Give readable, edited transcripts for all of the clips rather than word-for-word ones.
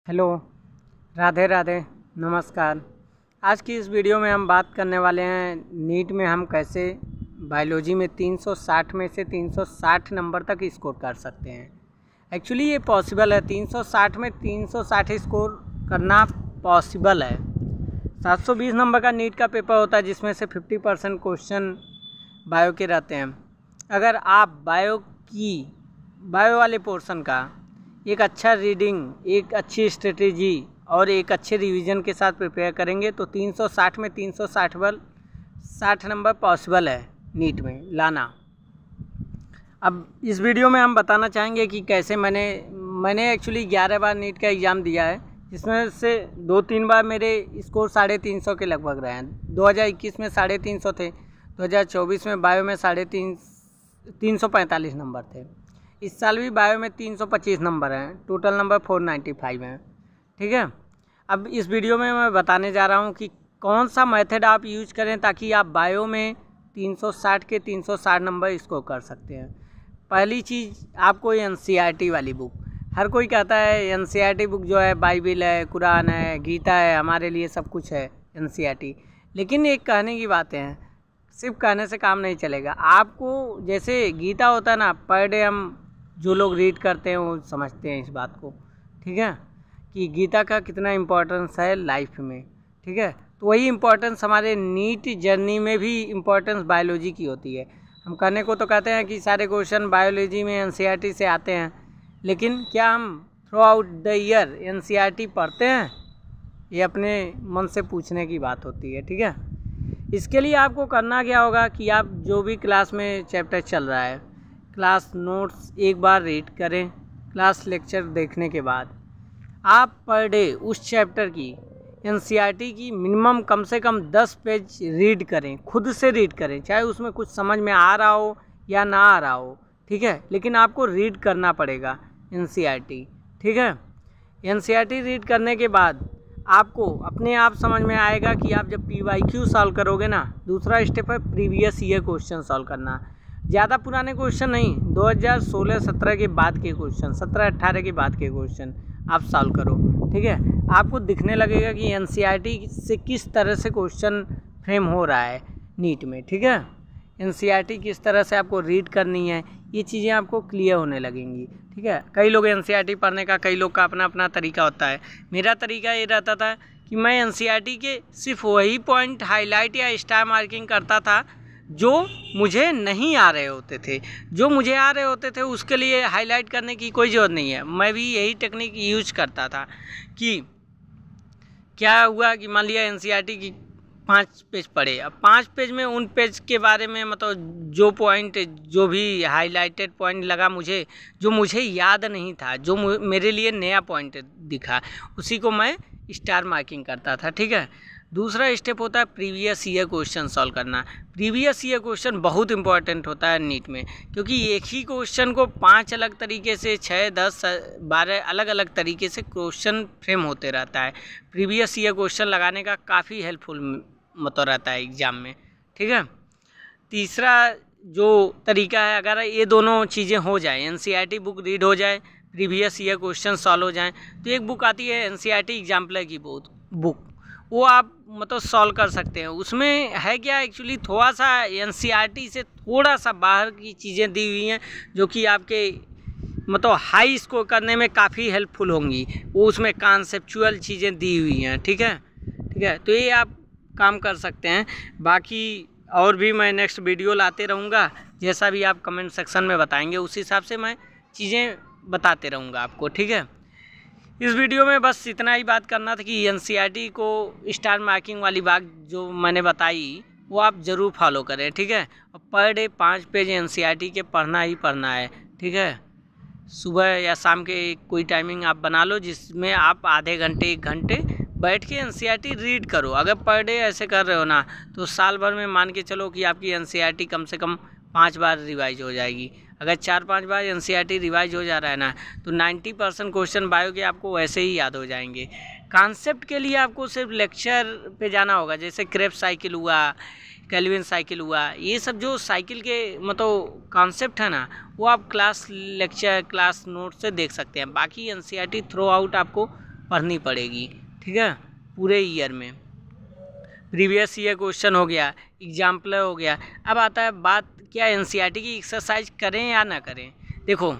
Hello, Radhe Radhe, नमस्कार। आज की इस वीडियो में हम बात करने वाले हैं नीट में हम कैसे बायोलॉजी में 360 में से 360 नंबर तक स्कोर कर सकते हैं। एक्चुअली ये पॉसिबल है, 360 में 360 स्कोर करना पॉसिबल है। 720 नंबर का नीट का पेपर होता है जिसमें से 50% क्वेश्चन बायो के रहते हैं। अगर आप बायो वाले पोर्शन का एक अच्छा रीडिंग, एक अच्छी स्ट्रेटेजी और एक अच्छे रिवीजन के साथ प्रिपेयर करेंगे तो 360 में 360 नंबर पॉसिबल है नीट में लाना। अब इस वीडियो में हम बताना चाहेंगे कि कैसे मैंने एक्चुअली 11 बार नीट का एग्ज़ाम दिया है, जिसमें से 2-3 बार मेरे स्कोर 350 के लगभग रहे हैं। 2021 में 350 थे, 2024 में बायो में 345 नंबर थे। इस साल भी बायो में 325 नंबर हैं, टोटल नंबर 495 हैं। ठीक है, अब इस वीडियो में मैं बताने जा रहा हूँ कि कौन सा मेथड आप यूज करें ताकि आप बायो में 360 के 360 नंबर स्कोर कर सकते हैं। पहली चीज़, आपको NCERT वाली बुक, हर कोई कहता है NCERT बुक जो है बाइबिल है, कुरान है, गीता है, हमारे लिए सब कुछ है NCERT। लेकिन एक कहने की बातें हैं, सिर्फ कहने से काम नहीं चलेगा। आपको जैसे गीता होता है ना, पर डे हम जो लोग रीड करते हैं वो समझते हैं इस बात को, ठीक है, कि गीता का कितना इम्पोर्टेंस है लाइफ में। ठीक है, तो वही इम्पोर्टेंस हमारे नीट जर्नी में भी इम्पोर्टेंस बायोलॉजी की होती है। हम कहने को तो कहते हैं कि सारे क्वेश्चन बायोलॉजी में NCERT से आते हैं, लेकिन क्या हम through out the year NCERT पढ़ते हैं? ये अपने मन से पूछने की बात होती है। ठीक है, इसके लिए आपको करना क्या होगा कि आप जो भी क्लास में चैप्टर चल रहा है, क्लास नोट्स एक बार रीड करें। क्लास लेक्चर देखने के बाद आप पर डे उस चैप्टर की NCERT की मिनिमम कम से कम 10 पेज रीड करें, खुद से रीड करें, चाहे उसमें कुछ समझ में आ रहा हो या ना आ रहा हो। ठीक है, लेकिन आपको रीड करना पड़ेगा NCERT। ठीक है, NCERT रीड करने के बाद आपको अपने आप समझ में आएगा कि आप जब PYQ सॉल्व करोगे ना, दूसरा स्टेप है प्रीवियस ईयर क्वेश्चन सॉल्व करना। ज़्यादा पुराने क्वेश्चन नहीं, 2016-17 के बाद के क्वेश्चन, 17-18 के बाद के क्वेश्चन आप सॉल्व करो। ठीक है, आपको दिखने लगेगा कि NCERT से किस तरह से क्वेश्चन फ्रेम हो रहा है नीट में। ठीक है, NCERT किस तरह से आपको रीड करनी है, ये चीज़ें आपको क्लियर होने लगेंगी। ठीक है, कई लोग NCERT पढ़ने का, कई लोग का अपना अपना तरीका होता है। मेरा तरीका ये रहता था कि मैं NCERT के सिर्फ वही पॉइंट हाईलाइट या स्टार मार्किंग करता था जो मुझे नहीं आ रहे होते थे। जो मुझे आ रहे होते थे उसके लिए हाईलाइट करने की कोई ज़रूरत नहीं है। मैं भी यही टेक्निक यूज करता था कि क्या हुआ कि मान लिया NCERT की 5 पेज पढ़े, अब 5 पेज में उन पेज के बारे में मतलब जो पॉइंट, जो भी हाईलाइटेड पॉइंट लगा मुझे, जो मुझे याद नहीं था, जो मेरे लिए नया पॉइंट दिखा, उसी को मैं स्टार मार्किंग करता था। ठीक है, दूसरा स्टेप होता है प्रीवियस ईयर क्वेश्चन सॉल्व करना। प्रीवियस ईयर क्वेश्चन बहुत इंपॉर्टेंट होता है नीट में, क्योंकि एक ही क्वेश्चन को 5 अलग तरीके से, 6, 10, 12 अलग अलग तरीके से क्वेश्चन फ्रेम होते रहता है। प्रीवियस ईयर क्वेश्चन लगाने का काफ़ी हेल्पफुल मतलब रहता है एग्ज़ाम में। ठीक है, तीसरा जो तरीका है, अगर ये दोनों चीज़ें हो जाए, NCERT बुक रीड हो जाए, प्रीवियस ईयर क्वेश्चन सॉल्व हो जाए, तो एक बुक आती है NCERT एग्जाम्पलर की बुक, वो आप मतलब सॉल्व कर सकते हैं। उसमें है क्या, एक्चुअली थोड़ा सा NCERT से थोड़ा सा बाहर की चीज़ें दी हुई हैं जो कि आपके मतलब हाई स्कोर करने में काफ़ी हेल्पफुल होंगी। वो उसमें कॉन्सेप्चुअल चीज़ें दी हुई हैं। ठीक है, तो ये आप काम कर सकते हैं। बाकी और भी मैं नेक्स्ट वीडियो लाते रहूँगा, जैसा भी आप कमेंट सेक्शन में बताएंगे उस हिसाब से मैं चीज़ें बताते रहूँगा आपको। ठीक है, इस वीडियो में बस इतना ही बात करना था कि NCERT को स्टार मार्किंग वाली बात जो मैंने बताई वो आप ज़रूर फॉलो करें। ठीक है, और पर डे 5 पेज NCERT के पढ़ना ही पढ़ना है। ठीक है, सुबह या शाम के कोई टाइमिंग आप बना लो जिसमें आप आधे घंटे 1 घंटे बैठ के NCERT रीड करो। अगर पर डे ऐसे कर रहे हो ना, तो साल भर में मान के चलो कि आपकी NCERT कम से कम 5 बार रिवाइज हो जाएगी। अगर 4-5 बार NCERT रिवाइज हो जा रहा है ना, तो 90% क्वेश्चन बायो के आपको वैसे ही याद हो जाएंगे। कॉन्सेप्ट के लिए आपको सिर्फ लेक्चर पे जाना होगा, जैसे क्रेब्स साइकिल हुआ, केल्विन साइकिल हुआ, ये सब जो साइकिल के मतलब कॉन्सेप्ट है ना, वो आप क्लास लेक्चर, क्लास नोट से देख सकते हैं। बाकी NCERT थ्रू आउट आपको पढ़नी पड़ेगी, ठीक है, पूरे ईयर में। प्रीवियस ईयर क्वेश्चन हो गया, एग्जाम्पल हो गया। अब आता है बात क्या एनसीईआरटी की एक्सरसाइज करें या ना करें। देखो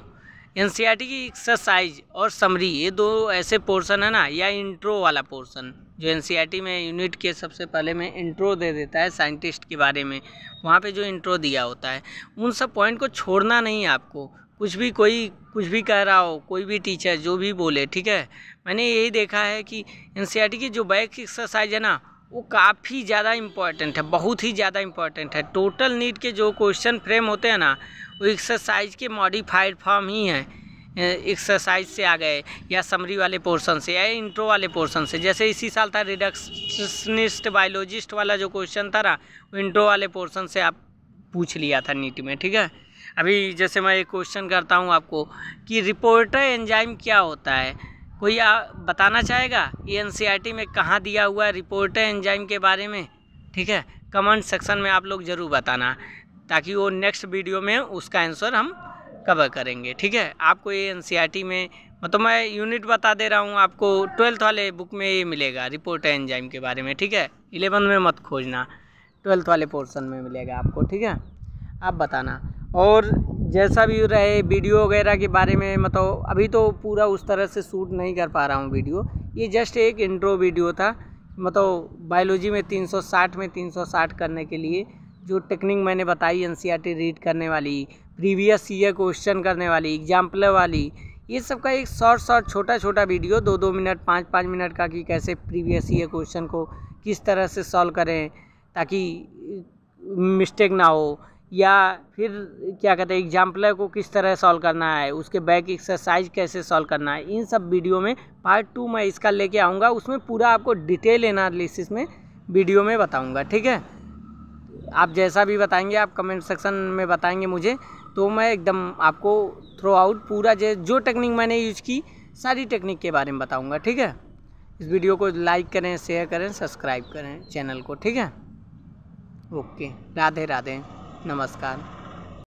एनसीईआरटी की एक्सरसाइज और समरी ये दो ऐसे पोर्शन है ना, या इंट्रो वाला पोर्शन जो एनसीईआरटी में यूनिट के सबसे पहले में इंट्रो दे देता है साइंटिस्ट के बारे में, वहाँ पे जो इंट्रो दिया होता है उन सब पॉइंट को छोड़ना नहीं है आपको। कोई कुछ भी कह रहा हो, कोई भी टीचर जो भी बोले, ठीक है, मैंने यही देखा है कि एनसीईआरटी की जो बैक एक्सरसाइज है ना वो काफ़ी ज़्यादा इम्पॉर्टेंट है, बहुत ही ज़्यादा इम्पॉर्टेंट है। टोटल नीट के जो क्वेश्चन फ्रेम होते हैं ना वो एक्सरसाइज के मॉडिफाइड फॉर्म ही हैं, एक्सरसाइज से आ गए या समरी वाले पोर्शन से या इंट्रो वाले पोर्शन से। जैसे इसी साल था रिडक्शनिस्ट बायोलॉजिस्ट वाला जो क्वेश्चन था ना वो इंट्रो वाले पोर्शन से आप पूछ लिया था नीट में, ठीक है। अभी जैसे मैं एक क्वेश्चन करता हूँ आपको कि रिपोर्टर एंजाइम क्या होता है, कोई बताना चाहेगा ये एनसीईआरटी में कहाँ दिया हुआ है रिपोर्टर एंजाइम के बारे में, ठीक है। कमेंट सेक्शन में आप लोग ज़रूर बताना ताकि वो नेक्स्ट वीडियो में उसका आंसर हम कवर करेंगे, ठीक है। आपको ये एनसीईआरटी में मतलब मैं यूनिट बता दे रहा हूँ, आपको 12th वाले बुक में ये मिलेगा रिपोर्टर एंजाइम के बारे में, ठीक है। 11 में मत खोजना, 12th वाले पोर्शन में मिलेगा आपको, ठीक है। आप बताना और जैसा भी रहे वीडियो वगैरह के बारे में, मतलब अभी तो पूरा उस तरह से शूट नहीं कर पा रहा हूँ वीडियो, ये जस्ट एक इंट्रो वीडियो था। मतलब बायोलॉजी में 360 करने के लिए जो टेक्निक मैंने बताई एनसीईआरटी रीड करने वाली, प्रीवियस ईयर क्वेश्चन करने वाली, एग्जाम्पल वाली, ये सब का एक शॉर्ट छोटा वीडियो 2-2 मिनट 5-5 मिनट का कि कैसे प्रीवियस ईयर क्वेश्चन को किस तरह से सॉल्व करें ताकि मिस्टेक ना हो, या फिर क्या कहते हैं एग्जाम्पल को किस तरह सॉल्व करना है, उसके बैक एक्सरसाइज कैसे सॉल्व करना है, इन सब वीडियो में पार्ट 2 मैं इसका लेके आऊँगा। उसमें पूरा आपको डिटेल एनालिसिस में वीडियो में बताऊँगा, ठीक है। आप जैसा भी बताएंगे, आप कमेंट सेक्शन में बताएंगे मुझे, तो मैं एकदम आपको थ्रू आउट पूरा जो टेक्निक मैंने यूज की सारी टेक्निक के बारे में बताऊँगा, ठीक है। इस वीडियो को लाइक करें, शेयर करें, सब्सक्राइब करें चैनल को, ठीक है। ओके, राधे राधे, नमस्कार।